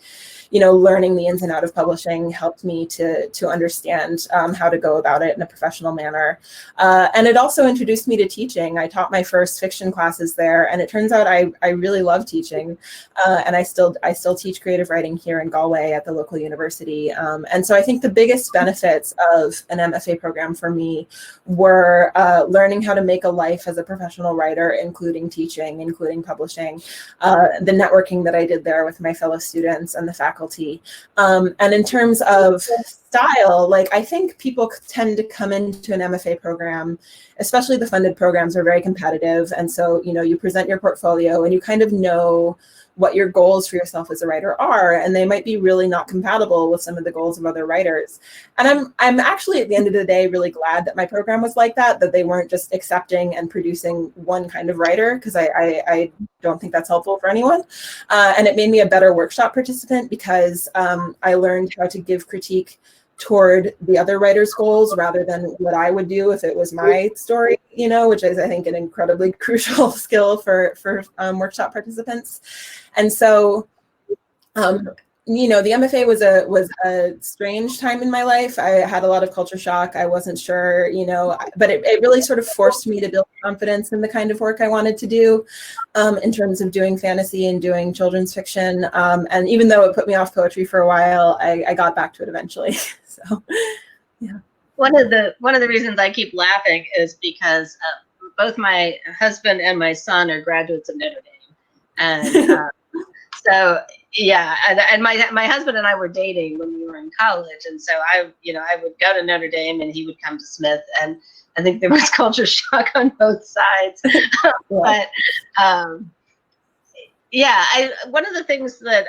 learning the ins and outs of publishing helped me to understand how to go about it in a professional manner. And it also introduced me to teaching. I taught my first fiction classes there, and it turns out I really love teaching. And I still teach creative writing here in Galway at the local university. And so I think the biggest benefits of an MFA program for me were learning how to make a life as a professional writer, including teaching, including publishing, the networking that I did there with my fellow students and the faculty. And in terms of style, I think people tend to come into an MFA program, especially the funded programs are very competitive. And so, you present your portfolio and you kind of know what your goals for yourself as a writer are, and they might be really not compatible with some of the goals of other writers. And I'm actually, at the end of the day, really glad that my program was like that they weren't just accepting and producing one kind of writer, because I don't think that's helpful for anyone. And it made me a better workshop participant, because I learned how to give critique toward the other writer's goals rather than what I would do if it was my story, which is, I think, an incredibly crucial skill for workshop participants. And so, the MFA was a strange time in my life. I had a lot of culture shock. I wasn't sure, but it really sort of forced me to build confidence in the kind of work I wanted to do, in terms of doing fantasy and doing children's fiction. And even though it put me off poetry for a while, I got back to it eventually. So, yeah. One of the reasons I keep laughing is because both my husband and my son are graduates of Notre Dame, and so yeah, and my husband and I were dating when we were in college, and so I would go to Notre Dame and he would come to Smith, and I think there was culture shock on both sides. But one of the things that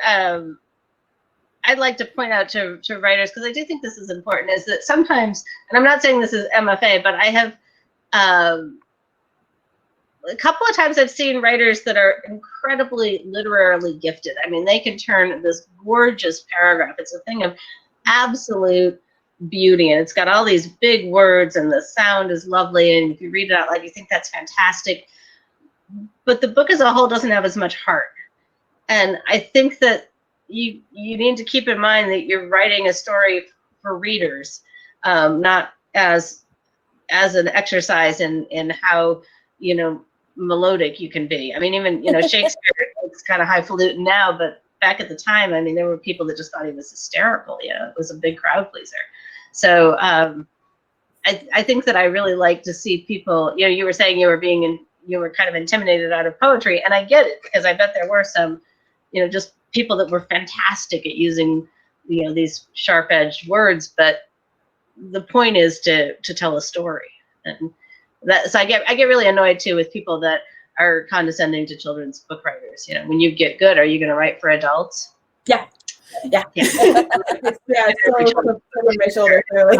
I'd like to point out to writers, because I do think this is important, is that sometimes, and I'm not saying this is MFA, but I have a couple of times I've seen writers that are incredibly literarily gifted. I mean, they can turn this gorgeous paragraph. It's a thing of absolute beauty, and it's got all these big words, and the sound is lovely, and if you read it out loud, you think that's fantastic. But the book as a whole doesn't have as much heart. And I think that you need to keep in mind that you're writing a story for readers, not as an exercise in how melodic you can be. I mean, even Shakespeare, it's kind of highfalutin now, but back at the time, I mean, there were people that just thought he was hysterical. It was a big crowd pleaser. So I think that I really like to see people. You were saying you were kind of intimidated out of poetry, and I get it, because I bet there were some, just people that were fantastic at using these sharp-edged words, but the point is to tell a story. And so I get really annoyed too with people that are condescending to children's book writers. When you get good, are you going to write for adults? Yeah. Yeah. It's over my shoulder, really.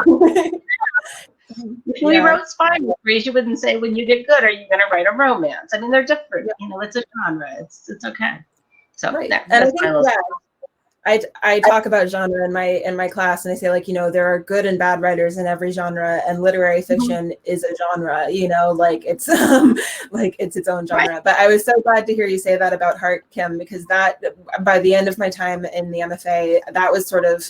We wrote spy mysteries. You wouldn't say, when you get good, are you going to write a romance? I mean, they're different. It's a genre. It's okay. So right. That's and I think I talk about genre in my class, and I say, there are good and bad writers in every genre, and literary fiction is a genre, it's it's its own genre. Right. But I was so glad to hear you say that about heart, Kim, because that, by the end of my time in the MFA, that was sort of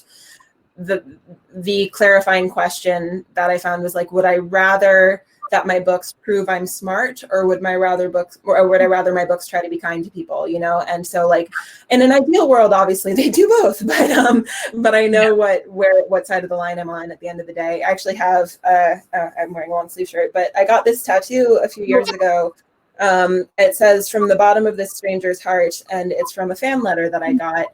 the clarifying question that I found was would I rather that my books prove I'm smart, or would I rather my books try to be kind to people, And so in an ideal world, obviously they do both, but I know what side of the line I'm on at the end of the day. I actually have, I'm wearing a long sleeve shirt, but I got this tattoo a few years ago. It says, "From the bottom of this stranger's heart," and it's from a fan letter that I got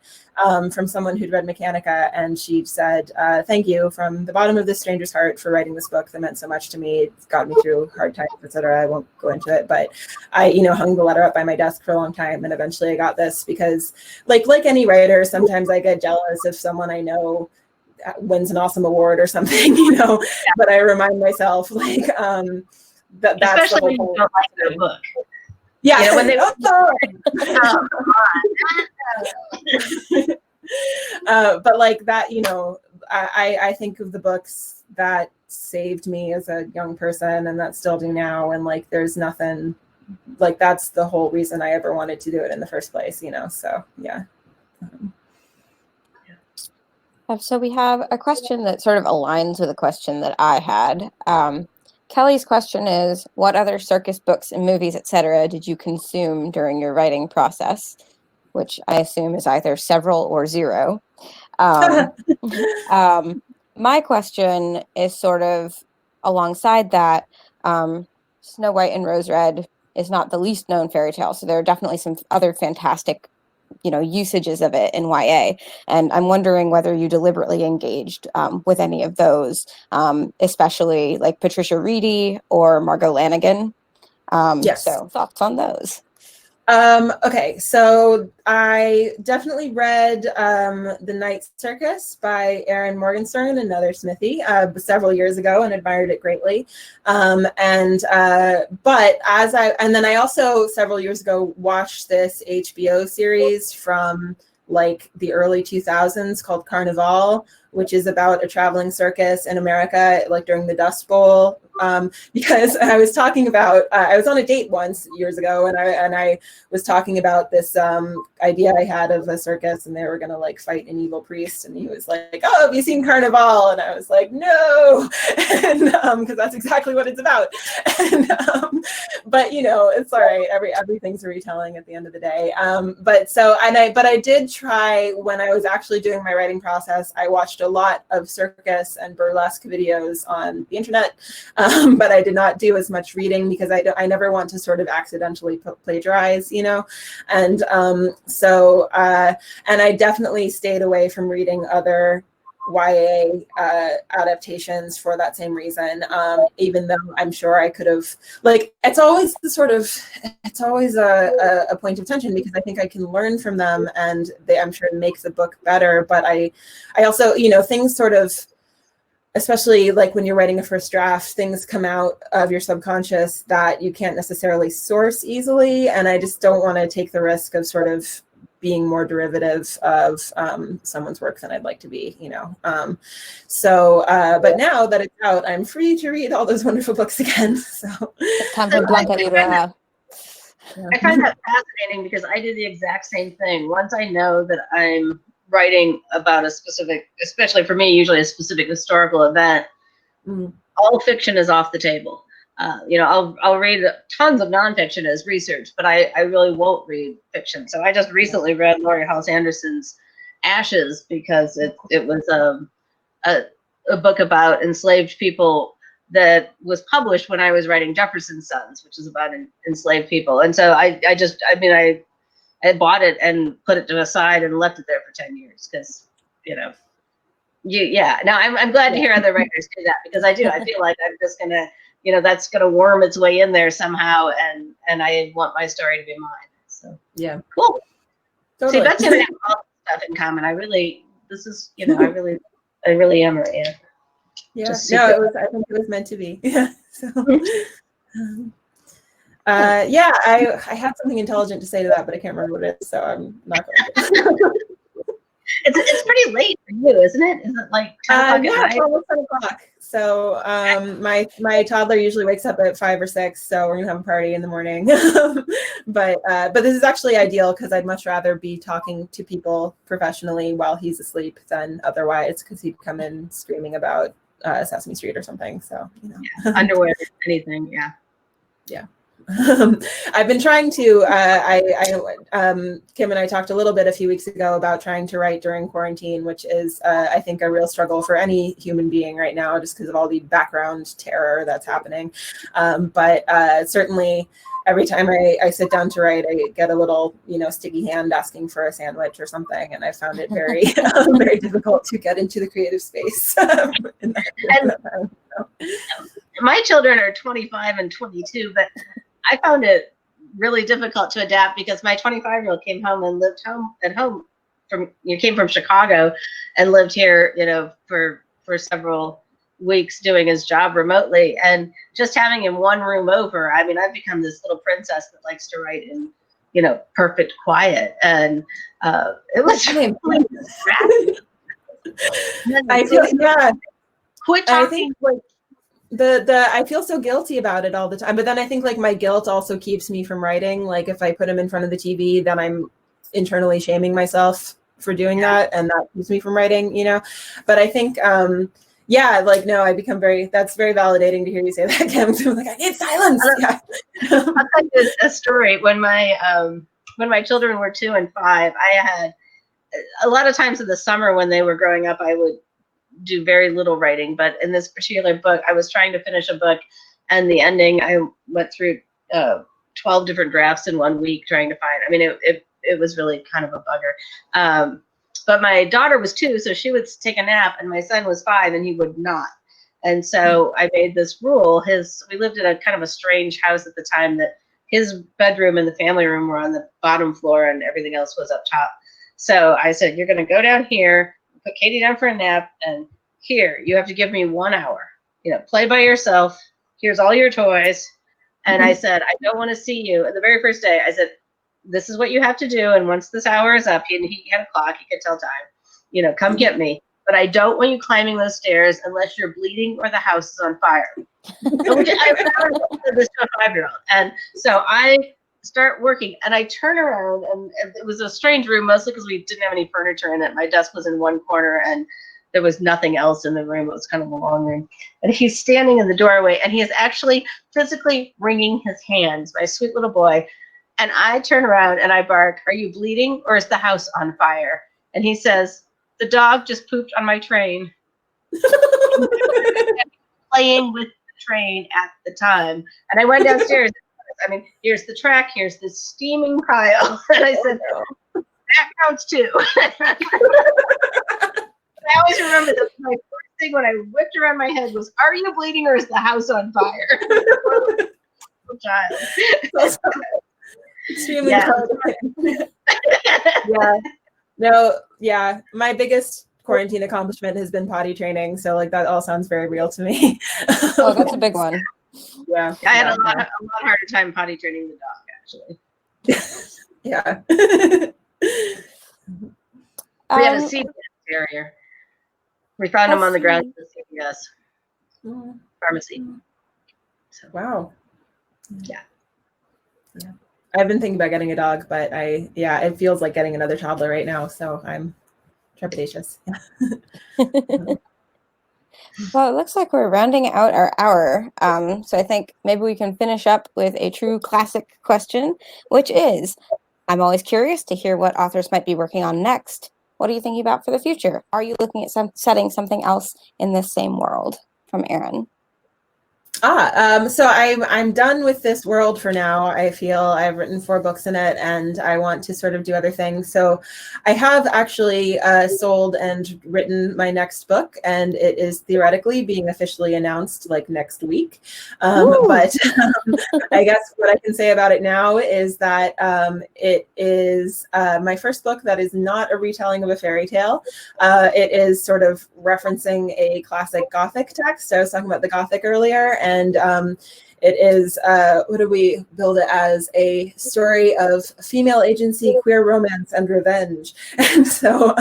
from someone who'd read Mechanica, and she said, "Thank you from the bottom of this stranger's heart for writing this book that meant so much to me. It's got me through hard times, etc." I won't go into it, but I, hung the letter up by my desk for a long time, and eventually I got this because, like any writer, sometimes I get jealous if someone I know wins an awesome award or something, But I remind myself, that's especially when you don't like their book. Yeah, when they but that, I think of the books that saved me as a young person, and that still do now, and there's nothing that's the whole reason I ever wanted to do it in the first place, so yeah. So we have a question that sort of aligns with a question that I had. Kelly's question is, what other circus books and movies, etc., did you consume during your writing process? Which I assume is either several or zero. My question is sort of alongside that. Snow White and Rose Red is not the least known fairy tale, so there are definitely some other fantastic usages of it in YA. And I'm wondering whether you deliberately engaged with any of those, especially like Patricia Reedy or Margot Lanigan. Yes. So thoughts on those? Okay, so I definitely read The Night Circus by Erin Morgenstern, another Smithy, several years ago, and admired it greatly. But then I also several years ago watched this HBO series from like the early 2000s called Carnival, which is about a traveling circus in America, like during the Dust Bowl. Because I was talking about, I was on a date once years ago, and I was talking about this idea I had of a circus, and they were gonna like fight an evil priest, and he was like, "Oh, have you seen Carnival?" And I was like, "No," and because that's exactly what it's about. And, but you know, it's all right. Everything's a retelling at the end of the day. But I did try when I was actually doing my writing process. I watched a lot of circus and burlesque videos on the internet. But I did not do as much reading because I never want to sort of accidentally plagiarize, you know, and and I definitely stayed away from reading other YA adaptations for that same reason. Even though I'm sure I could have, like, it's always a point of tension because I think I can learn from them, and I'm sure it makes the book better. But I also, you know, things sort of, especially like when you're writing a first draft, things come out of your subconscious that you can't necessarily source easily. And I just don't want to take the risk of sort of being more derivative of someone's work than I'd like to be, you know. But now that it's out, I'm free to read all those wonderful books again. So it's time for Blanca Libra. I find that fascinating because I do the exact same thing. Once I know that I'm writing about a specific, especially for me, usually a specific historical event, all fiction is off the table. You know, I'll read tons of nonfiction as research, but I really won't read fiction. So I just recently read Laurie Halse Anderson's Ashes because it was a book about enslaved people that was published when I was writing Jefferson's Sons, which is about enslaved people. And so I bought it and put it to the side and left it there for 10 years because, you know, Now I'm glad to hear other writers do that because I feel like I'm just gonna, you know, that's gonna worm its way in there somehow, and I want my story to be mine. So yeah, cool. Totally. See, that's gonna have all this stuff in common. I really am her aunt. Yeah, no, I think it was meant to be. Yeah. So. I had something intelligent to say to that, but I can't remember what it is, so I'm not going to. It's pretty late for you, isn't it? Is it like 10 o'clock at night? It's almost 10 o'clock. So my toddler usually wakes up at 5 or 6, so we're gonna have a party in the morning. But this is actually ideal because I'd much rather be talking to people professionally while he's asleep than otherwise, because he'd come in screaming about Sesame Street or something. So, you know, underwear, anything, yeah. I've been trying to, Kim and I talked a little bit a few weeks ago about trying to write during quarantine, which is, I think, a real struggle for any human being right now, just because of all the background terror that's happening. But certainly every time I sit down to write, I get a little, you know, sticky hand asking for a sandwich or something. And I found it very, very difficult to get into the creative space. My children are 25 and 22, but I found it really difficult to adapt because my 25-year-old came home and lived came from Chicago and lived here, you know, for several weeks doing his job remotely, and just having him one room over. I mean, I've become this little princess that likes to write in, you know, perfect quiet, and it was really I feel, yeah. Quit talking. I think like I feel so guilty about it all the time, but then I think like my guilt also keeps me from writing. Like if I put him in front of the TV, then I'm internally shaming myself for doing that, and that keeps me from writing, you know. But I think like no, I become that's very validating to hear you say that, Kim. So I'm like, I need silence. Yeah. I'll tell you a story. When my children were 2 and 5, I had a lot of times in the summer when they were growing up, I would do very little writing, but in this particular book, I was trying to finish a book, and the ending, I went through 12 different drafts in 1 week trying to find. I mean, it was really kind of a bugger. But my daughter was 2, so she would take a nap, and my son was 5, and he would not. And so I made this rule. We lived in a kind of a strange house at the time that his bedroom and the family room were on the bottom floor and everything else was up top. So I said, you're going to go down here, put Katie down for a nap, and here, you have to give me 1 hour. Play by yourself. Here's all your toys. And I said, I don't want to see you. And the very first day, I said, this is what you have to do. And once this hour is up, and he had a clock, he could tell time, come get me. But I don't want you climbing those stairs unless you're bleeding or the house is on fire. Which I said this to a 5-year-old. And so I start working and I turn around, and it was a strange room, mostly because we didn't have any furniture in it. My desk was in one corner and there was nothing else in the room. It was kind of a long room. And he's standing in the doorway and he is actually physically wringing his hands, my sweet little boy. And I turn around and I bark, are you bleeding or is the house on fire? And he says, the dog just pooped on my train. Playing with the train at the time. And I went downstairs. I mean, here's the track, here's the steaming pile. And I said, that counts too. I always remember that my first thing when I whipped around my head was, are you bleeding or is the house on fire? Child. Extremely yeah. No, yeah. My biggest quarantine accomplishment has been potty training. So that all sounds very real to me. Oh, that's a big one. Yeah. I had a lot harder time potty training the dog, actually. Yeah. We had a CVS terrier. We found him on the ground at the CVS pharmacy. So, wow. Yeah. I've been thinking about getting a dog, but it feels like getting another toddler right now. So I'm trepidatious. Well, it looks like we're rounding out our hour. So I think maybe we can finish up with a true classic question, which is, I'm always curious to hear what authors might be working on next. What are you thinking about for the future? Are you looking at setting something else in this same world? From Erin. So I'm done with this world for now. I feel I've written 4 books in it and I want to sort of do other things. So I have actually sold and written my next book, and it is theoretically being officially announced next week. But I guess what I can say about it now is that it is my first book that is not a retelling of a fairy tale. It is sort of referencing a classic Gothic text. I was talking about the Gothic earlier. And it is, what do we build it as? A story of female agency, queer romance, and revenge. And so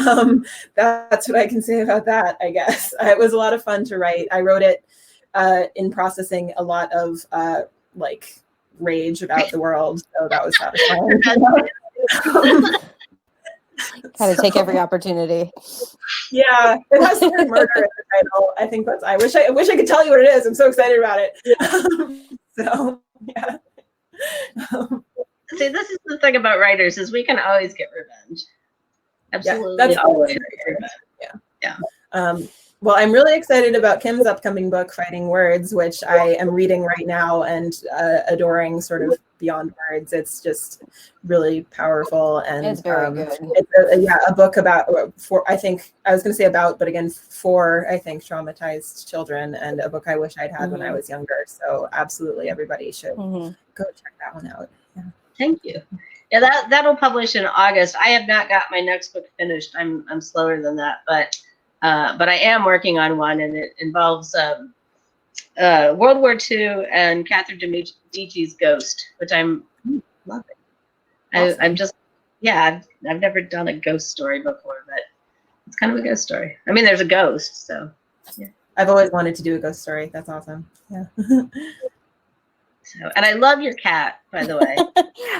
that's what I can say about that, I guess. It was a lot of fun to write. I wrote it in processing a lot of rage about the world. So that was satisfying. Had to take every opportunity. Yeah, it has the word murder in the title. I think I wish I could tell you what it is. I'm so excited about it. So yeah. See, this is the thing about writers, is we can always get revenge. Absolutely. Yeah, that's always revenge. Yeah. Well, I'm really excited about Kim's upcoming book, Fighting Words, which I am reading right now and adoring sort of beyond words. It's just really powerful. And it's very good. It's a book about, I think, I was going to say about, but again, for, I think, traumatized children, and a book I wish I'd had when I was younger. So absolutely, everybody should go check that one out. Yeah. Thank you. Yeah, that'll publish in August. I have not got my next book finished. I'm slower than that, but I am working on one, and it involves World War II and Catherine de Medici's ghost, which I'm loving. Awesome. I'm just, I've never done a ghost story before, but it's kind of a ghost story. I mean, there's a ghost, so yeah. I've always wanted to do a ghost story. That's awesome. Yeah. So, and I love your cat, by the way.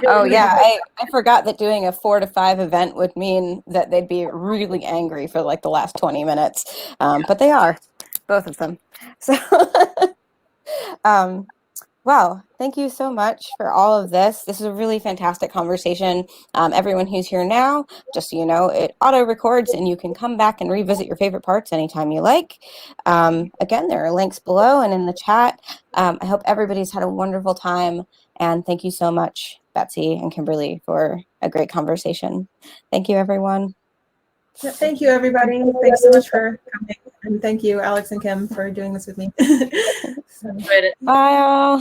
Oh yeah, I forgot that doing a 4 to 5 event would mean that they'd be really angry for the last 20 minutes, but they are, both of them. So, wow, thank you so much for all of this. This is a really fantastic conversation. Everyone who's here now, just so you know, it auto records and you can come back and revisit your favorite parts anytime you like. Again, there are links below and in the chat. I hope everybody's had a wonderful time. And thank you so much, Betsy and Kimberly, for a great conversation. Thank you, everyone. Yeah, thank you, everybody. Thanks so much for coming. And thank you, Alex and Kim, for doing this with me. Bye, all.